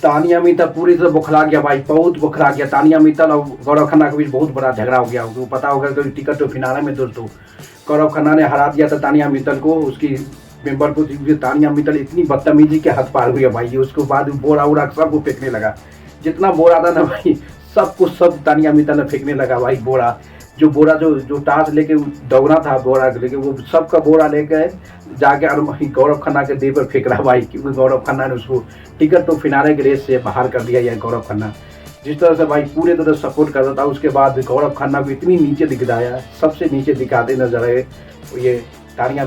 तानिया मित्तल पूरी तरह बौखला गया भाई, बहुत बौखला गया। तानिया मित्तल और गौरव खन्ना के बीच बहुत बड़ा झगड़ा हो गया। उसको पता होगा कि टिकट तो फिनाले में दोस्तों गौरव खन्ना ने हरा दिया था तानिया मित्तल को, उसकी मेंबर को। तानिया मित्तल इतनी बदतमीजी के हद पार हुई है भाई। उसके बाद बोरा उड़ा सबको फेंकने लगा, जितना बोरा था ना भाई सब कुछ सब तानिया मित्तल ने फेंकने लगा भाई। बोरा जो टास लेके दौड़ा था बोरा लेके, वो सबका बोरा लेके जाके गौरव खन्ना के देह पर फेंक रहा भाई, क्योंकि गौरव खन्ना ने उसको टिकट तो फिनाले के रेस से बाहर कर दिया। यह गौरव खन्ना जिस तरह से भाई पूरे तरह सपोर्ट कर रहा था, उसके बाद गौरव खन्ना को इतनी नीचे दिखाया, सबसे नीचे दिखाते नजर आए ये तानिया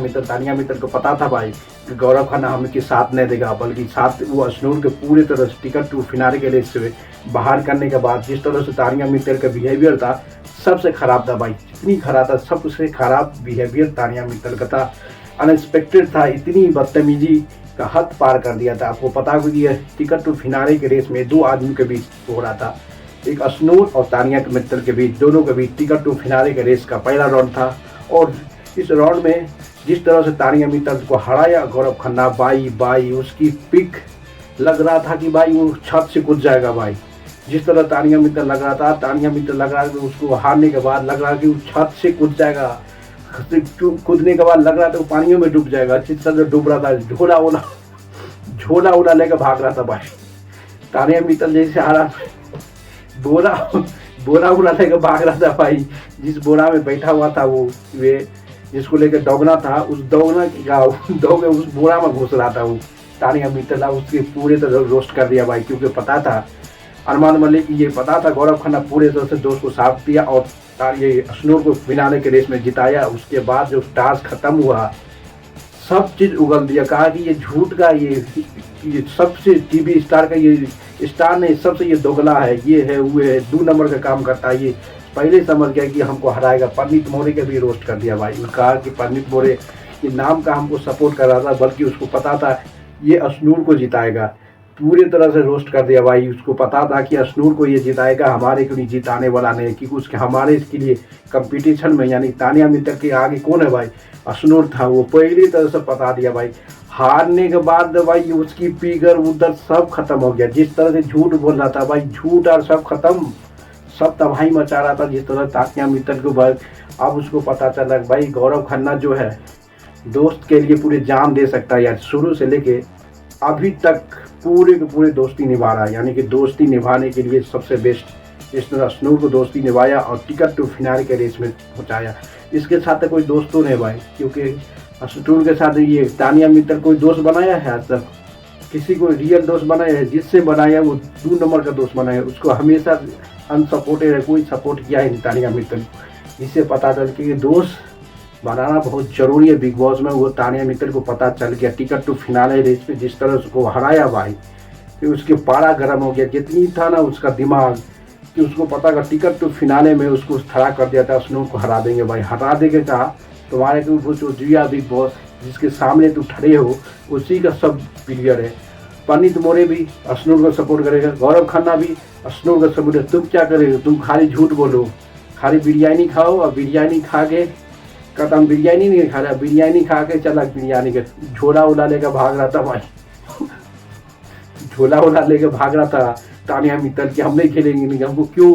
मित्तल को पता था भाई कि गौरव खन्ना हमें साथ नहीं देगा, बल्कि साथ वो अशनूर के पूरे तरह से टिकट टू फिनाले के रेस से बाहर करने के बाद जिस तरह से तानिया मित्तल का बिहेवियर था सबसे खराब था भाई। इतनी खराब था, सबसे खराब बिहेवियर तानिया मित्तल का था, अनएक्सपेक्टेड था। इतनी बदतमीजी का हद पार कर दिया था। आपको पता होगी ये टिकट टू फिनाले के रेस में दो आदमी के बीच हो रहा था, एक अशनूर और तानिया मित्तल के बीच, दोनों के बीच टिकट टू फिनाले के रेस का पहला राउंड था। और इस राउंड में जिस तरह से तानिया मित्तल को हराया गौरव खन्ना भाई, उसकी पिक लग रहा था कि भाई वो छत से कूद जाएगा भाई। जिस तरह तानिया मित्तल लग रहा था, उसको हारने के बाद लग रहा कि वो छत से कूद जाएगा। कूदने के बाद लग रहा था वो पानियों में डूब जाएगा। जिस तरह डूब रहा था, झोला उड़ा लेकर भाग रहा था भाई। तानिया मित्तल जैसे हारा बोरा उड़ा लेकर भाग रहा था भाई। जिस बोरा में बैठा हुआ था वो जिसको लेकर दौड़ना था, उस दौड़ उस बोरा में घुस रहा था वो तानिया मित्तल। उसके पूरे तरह रोस्ट कर दिया भाई, क्योंकि पता था अरमान मलिक, ये पता था गौरव खन्ना पूरे तरह से दोस्त को साथ दिया और ये अशनूर को फिनाले के रेस में जिताया। उसके बाद जो टास्क खत्म हुआ सब चीज़ उगल दिया, कहा कि ये झूठ का ये सबसे टीवी स्टार का ये स्टार नहीं, सबसे ये दोगला है, ये है वो है, 2 नंबर का काम करता है। ये पहले समझ गया कि हमको हराएगा। पंडित मोरे के भी रोस्ट कर दिया भाई। उसने कहा कि पंडित मोरे ये नाम का हमको सपोर्ट कर रहा था, बल्कि उसको पता था ये अशनूर को जिताएगा। पूरे तरह से रोस्ट कर दिया भाई। उसको पता था कि अशनूर को ये जिताएगा, हमारे को नहीं जिताने वाला नहीं, क्योंकि उसके हमारे इसके लिए कंपटीशन में यानी तानिया मित्तल के आगे कौन है भाई, अशनूर था। वो पहली तरह से बता दिया भाई। हारने के बाद भाई उसकी पीगर उधर सब खत्म हो गया। जिस तरह से झूठ बोल रहा था भाई, झूठ और सब खत्म, सब तबाही मचा रहा था जिस तरह तानिया मित्तल को भाई। अब उसको पता चला भाई गौरव खन्ना जो है दोस्त के लिए पूरे जान दे सकता है यार। शुरू से लेके अभी तक पूरे के पूरे दोस्ती निभा रहा है, यानी कि दोस्ती निभाने के लिए सबसे बेस्ट। इस तरह अशनूर को दोस्ती निभाया और टिकट टू फिनाले के रेस में पहुंचाया। इसके साथ तो कोई दोस्तों नहीं भाई, क्योंकि अशनूर के साथ ये तानिया मित्तल कोई दोस्त बनाया है आज तक, किसी को रियल दोस्त बनाया है? जिससे बनाया वो 2 नंबर का दोस्त बनाया, उसको हमेशा अनसपोर्टेड है, कोई सपोर्ट किया है नहीं तानिया मित्तल। इससे पता चल कि ये दोस्त बनाना बहुत जरूरी है बिग बॉस में। वो तानिया मित्तल को पता चल गया टिकट टू फिनाले रेस पे जिस तरह उसको हराया भाई, फिर उसके पारा गर्म हो गया। जितनी था ना उसका दिमाग कि उसको पता का टिकट टू फिनाले में उसको खड़ा कर दिया था, अशनूर को हरा देंगे भाई। हरा देंगे कहा तुम्हारे को वो जो जिया बिग बॉस जिसके सामने तुम खड़े हो उसी का सब प्लेयर है। पंडित मोरे भी अशनूर को सपोर्ट करेगा, गौरव खन्ना भी अशनूर का सपोर्ट है। तुम क्या करेगा? तुम खाली झूठ बोलो, खाली बिरयानी खाओ और बिरयानी खा के कहता हम बिरयानी नहीं खा रहा, बिरयानी खा के चला बिरयानी के झोला उला लेकर भाग रहा था भाई। झोला उला लेकर भाग रहा था तानिया मित्तल कि हम नहीं खेलेंगे, नहीं हमको क्यों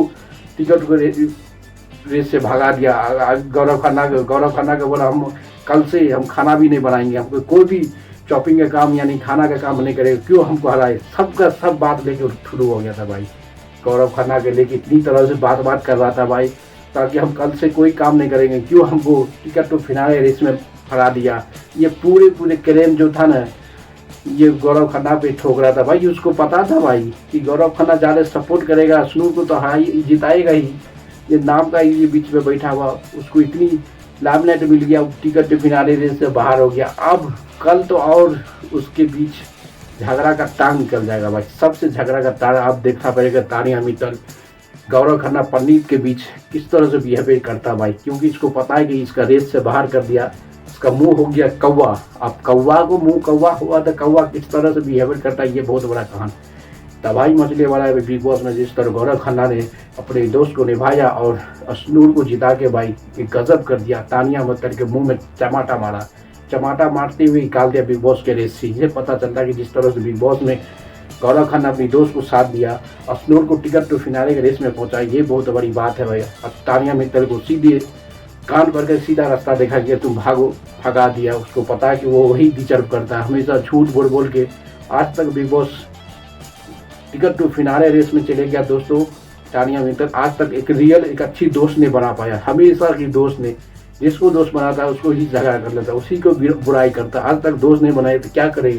टिकट को रेस से भगा दिया। गौरव खन्ना का बोला हम कल से हम खाना भी नहीं बनाएंगे, हमको कोई भी चॉपिंग का काम यानी खाना का काम नहीं करेगा, क्यों हमको हराए। सबका सब बात लेके शुरू हो गया था भाई। गौरव खन्ना के लेके इतनी तरह से बात कर रहा था भाई, ताकि हम कल से कोई काम नहीं करेंगे, क्यों हमको टिकट टू फिनाले रेस में हरा दिया। ये पूरे क्लेम जो था ना ये गौरव खन्ना पे ठोक रहा था भाई। उसको पता था भाई कि गौरव खन्ना ज़्यादा सपोर्ट करेगा, अशनूर को तो जिताएगा ही। ये नाम का ये बीच में बैठा हुआ, उसको इतनी लाइमलाइट मिल गया, टिकट टू फिनाले रेस से बाहर हो गया। अब कल तो और उसके बीच झगड़ा का टांग निकल जाएगा भाई। सबसे झगड़ा का तार आप देखना पड़ेगा तानिया मित्तल गौरव खन्ना पंडित के बीच किस तरह से बिहेवियर करता भाई, क्योंकि इसको पता है कि इसका रेस से बाहर कर दिया, इसका मुंह हो गया कौवा। अब कौवा को मुंह कौवा हुआ तो कौवा किस तरह से बिहेवियर करता है ये बहुत बड़ा कहानी तबाही मचले वाला है बिग बॉस में। जिस तरह गौरव खन्ना ने अपने दोस्त को निभाया और अशनूर को जिता के भाई एक गजब कर दिया। तानिया मित्तल के मुंह में चमाटा मारते हुए निकाल दिया बिग बॉस के रेस से। ये पता चलता है कि जिस तरह से बिग बॉस में गौरव खान ने अपनी दोस्त को साथ दिया और स्नोर को टिकट टू फिनाले के रेस में पहुंचा। ये बहुत बड़ी बात है भैया। और तानिया मित्तल को सीधे कान पर के सीधा रास्ता देखा कि तुम भागो, भगा दिया। उसको पता है कि वो वही डिजर्व करता है। हमेशा झूठ बोल बोल के आज तक Bigg Boss ticket to finale race में चले गया। दोस्तों तानिया मित्तल आज तक एक अच्छी दोस्त नहीं बना पाया। हमेशा की दोस्त ने जिसको दोस्त बनाता है उसको ही झगड़ा कर लेता है, उसी को बुराई करता है। आज तक दोस्त नहीं बनाए तो क्या करे।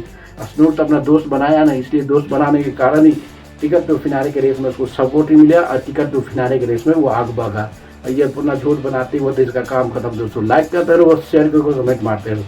स्नोर तो अपना दोस्त बनाया ना, इसलिए दोस्त बनाने के कारण ही टिकट टू फिनाले के रेस में उसको सपोर्ट ही मिला और टिकट टू फिनाले के रेस में वो आग भागा। ये अपना झूठ बनाते हुए तो इसका काम खत्म। दोस्तों लाइक करते रहो, शेयर करके कमेंट मारते रहो।